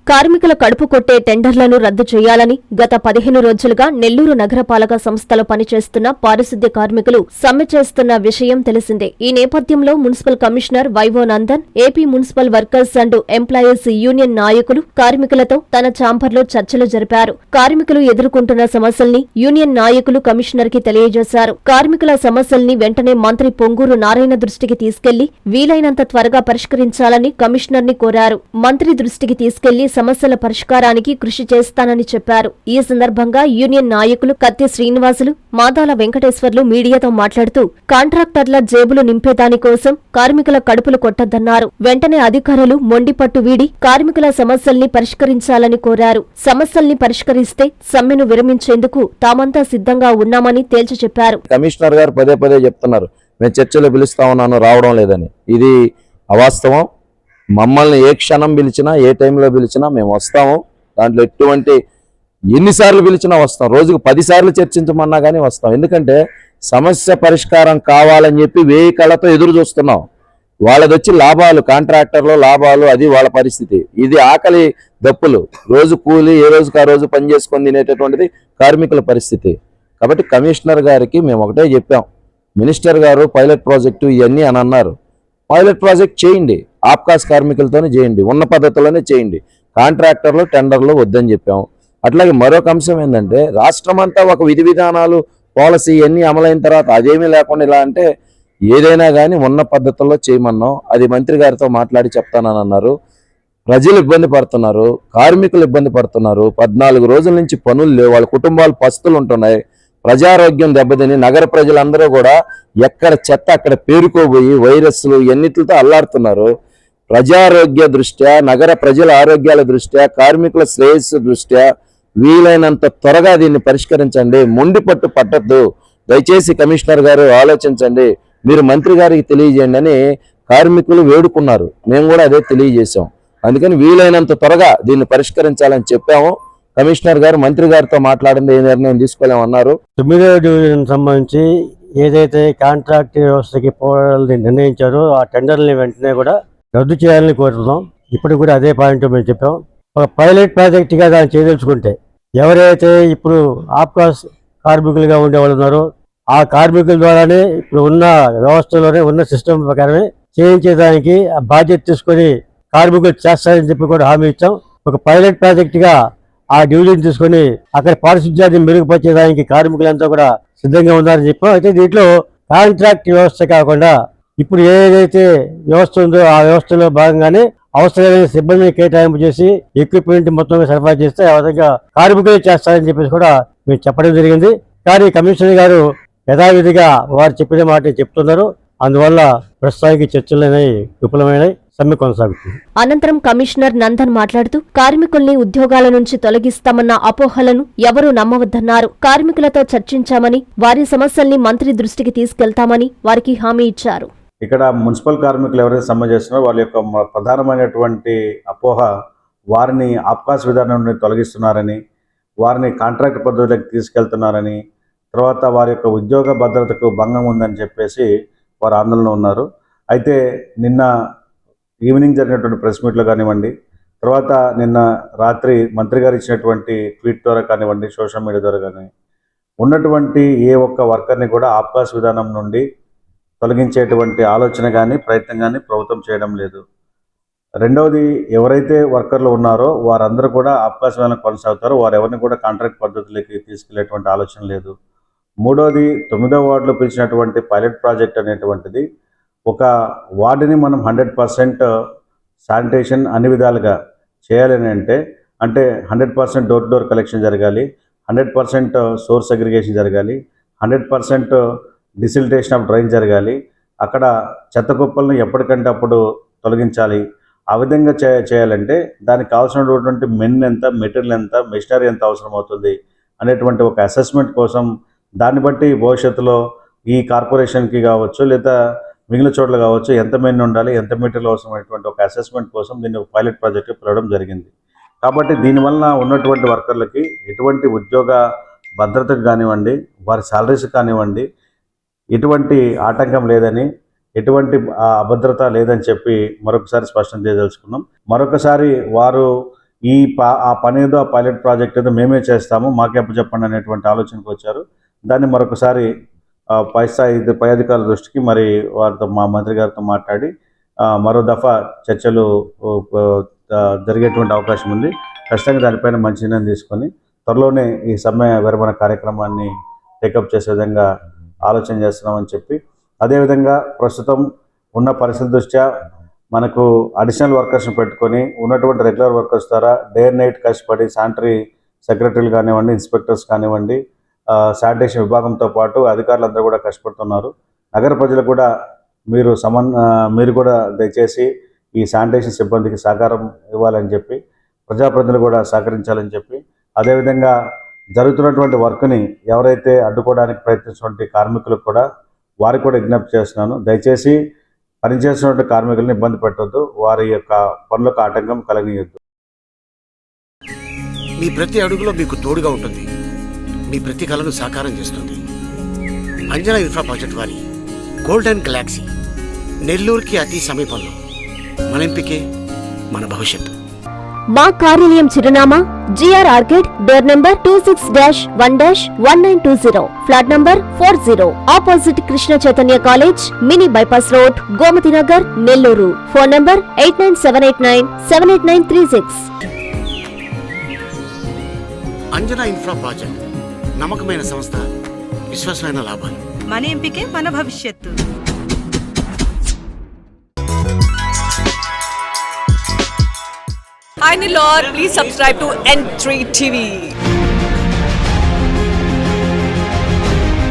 కార్మికుల కడుపు కొట్టే టెండర్లను రద్దు చేయాలని గత 15 రోజులుగా నెల్లూరు నగరపాలక సంస్థలో పనిచేస్తున్న పారిశుద్ధ్య కార్మికులు సమ్మె చేస్తున్న విషయం తెలిసిందే. ఈ నేపథ్యంలో municipal commissioner vivo Nandan, AP municipal workers and employees union నాయకులు కార్మికులతో తన ఛాంబర్లో చర్చలు జరిపారు. కార్మికులు ఎదుర్కొంటున్న సమస్యల్ని యూనియన్ నాయకులు కమిషనర్ కి తెలియజేశారు. కార్మికుల సమస్యల్ని వెంటనే మంత్రి పొంగూరు నారాయణ దృష్టికి తీసుకెళ్లి వీలైనంత త్వరగా పరిష్కరించాలని కమిషనర్ ని కోరారు. మంత్రి దృష్టికి తీసుకెళ్లి సమస్యల పరిష్కారానికి కృషి చేస్తానని చెప్పారు. ఈ సందర్భంగా యూనియన్ నాయకులు కత్తి శ్రీనివాసులు, మాదాల వెంకటేశ్వర్లు మీడియాతో మాట్లాడుతూ కాంట్రాక్టర్ల జేబులు నింపేదానికోసం కార్మికుల కడుపులు కొట్టద్దన్నారు. వెంటనే అధికారులు మొండిపట్టు వీడి కార్మికుల సమస్యల్ని పరిష్కరించాలని కోరారు. సమస్యల్ని పరిష్కరిస్తే సమ్మెను విరమించేందుకు తామంతా సిద్ధంగా ఉన్నామని తేల్చి చెప్పారు. కమిషనర్ గారు పదే పదే చెప్తున్నారు, మేము చర్చలు పిలుస్తా ఉన్నాను, రావడం లేదని. ఇది అవాస్తవం. మమ్మల్ని ఏ క్షణం పిలిచినా, ఏ టైంలో పిలిచినా మేము వస్తాము. దాంట్లో ఎన్నిసార్లు పిలిచినా వస్తాం. రోజుకు 10 సార్లు చర్చించమన్నా కానీ వస్తాం. ఎందుకంటే సమస్య పరిష్కారం కావాలని చెప్పి 1000 కళ్ళతో ఎదురు చూస్తున్నాం. వాళ్ళదొచ్చి లాభాలు, కాంట్రాక్టర్లు లాభాలు, అది వాళ్ళ పరిస్థితి. ఇది ఆకలి దప్పులు, రోజు కూలి ఏ రోజుకి ఆ రోజు పని చేసుకొని తినేటటువంటిది కార్మికుల పరిస్థితి. కాబట్టి కమిషనర్ గారికి మేము ఒకటే చెప్పాం, మినిస్టర్ గారు పైలట్ ప్రాజెక్టు ఇవన్నీ అని అన్నారు. పైలట్ ప్రాజెక్ట్ చేయండి, ఆప్కాస్ కార్మికులతోనే చేయండి, ఉన్న పద్ధతిలోనే చేయండి. కాంట్రాక్టర్లు టెండర్లు వద్దని చెప్పాం. అట్లాగే మరొక అంశం ఏంటంటే, రాష్ట్రం అంతా ఒక విధి విధానాలు, పాలసీ ఇవన్నీ అమలైన తర్వాత అదేమీ లేకుండా ఇలా అంటే ఏదైనా కానీ ఉన్న పద్ధతుల్లో చేయమన్నాం. అది మంత్రి గారితో మాట్లాడి చెప్తానని అన్నారు. ప్రజలు ఇబ్బంది పడుతున్నారు, కార్మికులు ఇబ్బంది పడుతున్నారు. 14 రోజుల నుంచి పనులు లేవు, వాళ్ళ కుటుంబాలు పస్తులు ఉంటున్నాయి. ప్రజారోగ్యం దెబ్బతిని నగర ప్రజలందరూ కూడా ఎక్కడ చెత్త అక్కడ పేరుకోబోయి వైరస్లు ఎన్నిటితో అల్లాడుతున్నారు. ప్రజారోగ్య దృష్ట్యా, నగర ప్రజల ఆరోగ్యాల దృష్ట్యా, కార్మికుల శ్రేయస్సు దృష్ట్యా వీలైనంత త్వరగా దీన్ని పరిష్కరించండి. మొండిపట్టు పట్టద్దు. దయచేసి కమిషనర్ గారు ఆలోచించండి, మీరు మంత్రి గారికి తెలియజేయండి అని కార్మికులు వేడుకున్నారు. మేము కూడా అదే తెలియజేశాం. అందుకని వీలైనంత త్వరగా దీన్ని పరిష్కరించాలని చెప్పాము. కమిషనర్ గారు మంత్రి గారితో మాట్లాడింది ఏ నిర్ణయం తీసుకోలేమన్నారు. 9వ డివిజన్ సంబంధించి ఏదైతే కాంట్రాక్ట్ వ్యవస్థకి పోవాలని నిర్ణయించారో ఆ టెండర్ని వెంటనే కూడా రద్దు చేయాలని కోరుతున్నాం. ఇప్పుడు కూడా అదే పాయింట్ మేము చెప్పాం. ఒక పైలట్ ప్రాజెక్ట్గా దాన్ని చేయదలుచుకుంటే ఎవరైతే ఇప్పుడు ఆప్కాస్ కార్మికులుగా ఉండేవాళ్ళు ఉన్నారో ఆ కార్మికుల ద్వారానే ఇప్పుడు ఉన్న వ్యవస్థలోనే ఉన్న సిస్టమ్ ప్రకారమే చేయించేదానికి ఆ బాధ్యత తీసుకొని కార్మికులు చేస్తారని చెప్పి కూడా హామీ ఇచ్చాం. ఒక పైలట్ ప్రాజెక్టుగా ఆ డివిజన్ తీసుకొని అక్కడ పారిశుధ్యాన్ని మెరుగుపరిచేదానికి కార్మికులంతా కూడా సిద్ధంగా ఉన్నారని చెప్పాం. అయితే దీంట్లో కాంట్రాక్ట్ వ్యవస్థ కాకుండా ఇప్పుడు ఏదైతే వ్యవస్థ ఉందో ఆ వ్యవస్థలో భాగంగానే అవసరమైన సిబ్బందిని కేటాయింపు చేసి ఎక్విప్మెంట్ మొత్తం సరఫరా చేస్తే ఆ విధంగా కార్మికులే చేస్తారని చెప్పేసి కూడా మేము చెప్పడం జరిగింది. కానీ కమిషనర్ గారు యథావిధిగా వారు చెప్పిన మాట చెప్తున్నారు. అందువల్ల ప్రస్తుతానికి చర్చలనేవి విఫలమైనవి, సమ్మె కొనసాగుతుంది. అనంతరం కమిషనర్ నందన్ మాట్లాడుతూ కార్మికుల్ని ఉద్యోగాల నుంచి తొలగిస్తామన్న అపోహలను ఎవరూ నమ్మవద్దన్నారు. కార్మికులతో చర్చించామని, వారి సమస్యల్ని మంత్రి దృష్టికి తీసుకెళ్తామని వారికి హామీ ఇచ్చారు. ఇక్కడ మున్సిపల్ కార్మికులు ఎవరైతే సమ్మె చేస్తున్నారో వాళ్ళ యొక్క ప్రధానమైనటువంటి అపోహ వారిని ఆప్కాస్ విధానం నుండి తొలగిస్తున్నారని, వారిని కాంట్రాక్ట్ పద్ధతులకు తీసుకెళ్తున్నారని, తర్వాత వారి యొక్క ఉద్యోగ భద్రతకు భంగం ఉందని చెప్పేసి వారు ఆందోళన ఉన్నారు. అయితే నిన్న ఈవినింగ్ జరిగినటువంటి ప్రెస్ మీట్లో కానివ్వండి, తర్వాత నిన్న రాత్రి మంత్రి గారు ఇచ్చినటువంటి ట్వీట్ ద్వారా కానివ్వండి, సోషల్ మీడియా ద్వారా కానీ ఉన్నటువంటి ఏ ఒక్క వర్కర్ని కూడా ఆప్కాస్ విధానం నుండి తొలగించేటువంటి ఆలోచన కానీ ప్రయత్నం కానీ ప్రభుత్వం చేయడం లేదు. రెండవది, ఎవరైతే వర్కర్లు ఉన్నారో వారందరూ కూడా ఆప్కాస్ విధానం కొనసాగుతారో వారు ఎవరిని కూడా కాంట్రాక్ట్ పద్ధతులకి తీసుకెళ్లేటువంటి ఆలోచన లేదు. మూడవది, 9వ వార్డులో పిలిచినటువంటి పైలట్ ప్రాజెక్ట్ అనేటువంటిది ఒక వార్డుని మనం 100% శానిటేషన్ అన్ని విధాలుగా చేయాలని అంటే 100% డోర్ టు డోర్ కలెక్షన్ జరగాలి, 100% సోర్స్ అగ్రిగేషన్ జరగాలి, 100% డిసిల్టేషన్ ఆఫ్ డ్రైన్ జరగాలి, అక్కడ చెత్త కుప్పలను ఎప్పటికంటే అప్పుడు తొలగించాలి. ఆ విధంగా చేయాలంటే దానికి కావాల్సినటువంటి మెన్ ఎంత, మెటీరియల్ ఎంత, మెషినరీ ఎంత అవసరం అవుతుంది అనేటువంటి ఒక అసెస్మెంట్ కోసం, దాన్ని బట్టి భవిష్యత్తులో ఈ కార్పొరేషన్కి కావచ్చు లేదా మిగిలిన చోట్ల కావచ్చు ఎంత మెన్ ఉండాలి, ఎంత మెటీరియల్ అవసరమైనటువంటి ఒక అసెస్మెంట్ కోసం దీన్ని ఒక పైలట్ ప్రాజెక్ట్ పిలవడం జరిగింది. కాబట్టి దీనివల్ల ఉన్నటువంటి వర్కర్లకి ఎటువంటి ఉద్యోగ భద్రతకు కానివ్వండి, వారి సాలరీస్ కానివ్వండి ఎటువంటి ఆటంకం లేదని, ఎటువంటి అభద్రత లేదని చెప్పి మరొకసారి స్పష్టం చేయదలుచుకున్నాం. మరొకసారి వారు ఆ పని ఏదో ఆ పైలట్ ప్రాజెక్ట్ ఏదో మేమే చేస్తాము, మాకే చెప్పండి అనేటువంటి ఆలోచనకు వచ్చారు. దాన్ని మరొకసారి పై అధికారుల దృష్టికి మరి వారితో మా మంత్రి గారితో మాట్లాడి మరో దఫా చర్చలు జరిగేటువంటి అవకాశం ఉంది. ఖచ్చితంగా దానిపైన మంచి నిర్ణయం తీసుకొని త్వరలోనే ఈ సమ్మె విరమణ కార్యక్రమాన్ని టేకప్ చేసే విధంగా ఆలోచన చేస్తున్నామని చెప్పి, అదేవిధంగా ప్రస్తుతం ఉన్న పరిస్థితి దృష్ట్యా మనకు అడిషనల్ వర్కర్స్ని పెట్టుకొని ఉన్నటువంటి రెగ్యులర్ వర్కర్స్ ద్వారా డే అండ్ నైట్ కష్టపడి శానిటరీ సెక్రటరీలు కానివ్వండి, ఇన్స్పెక్టర్స్ కానివ్వండి, శానిటేషన్ విభాగంతో పాటు అధికారులందరూ కూడా కష్టపడుతున్నారు. నగర ప్రజలు కూడా మీరు కూడా దయచేసి ఈ శానిటేషన్ సిబ్బందికి సహకారం ఇవ్వాలని చెప్పి, ప్రజాప్రతినిధులు కూడా సహకరించాలని చెప్పి, అదేవిధంగా జరుగుతున్నటువంటి వర్క్ని ఎవరైతే అడ్డుకోవడానికి ప్రయత్నించినటువంటి కార్మికులకు కూడా వారికి కూడా విజ్ఞప్తి చేస్తున్నాను. దయచేసి పనిచేస్తున్నటువంటి కార్మికులను ఇబ్బంది పెట్టొద్దు, వారి యొక్క పనులకు ఆటంకం కలగనీయొద్దు. మీ ప్రతి అడుగులో మీకు తోడుగా ఉంటుంది, మీ ప్రతి కలను సాకారం చేస్తుంది. అంజనా ఇన్ఫ్రా ప్రాజెక్ట్ వారి గోల్డెన్ గెలాక్సీ నెల్లూరుకి అతి సమీపంలో. మన ఎంపికే మన భవిష్యత్తు. మా కార్యాలయం చిరునామా GR arcade, door number 26-1-1920, flat number 40, opposite Krishna Chaitanya college, mini bypass road, Gomathi Nagar, Nellore. Phone number 8978978936. Anjana infra project నమ్మకమైన సంస్థ, విశ్వాసమైన లాభాలు. మన ఎంపికే మన భవిష్యత్తు. Hi Nilor, please subscribe to N3 TV.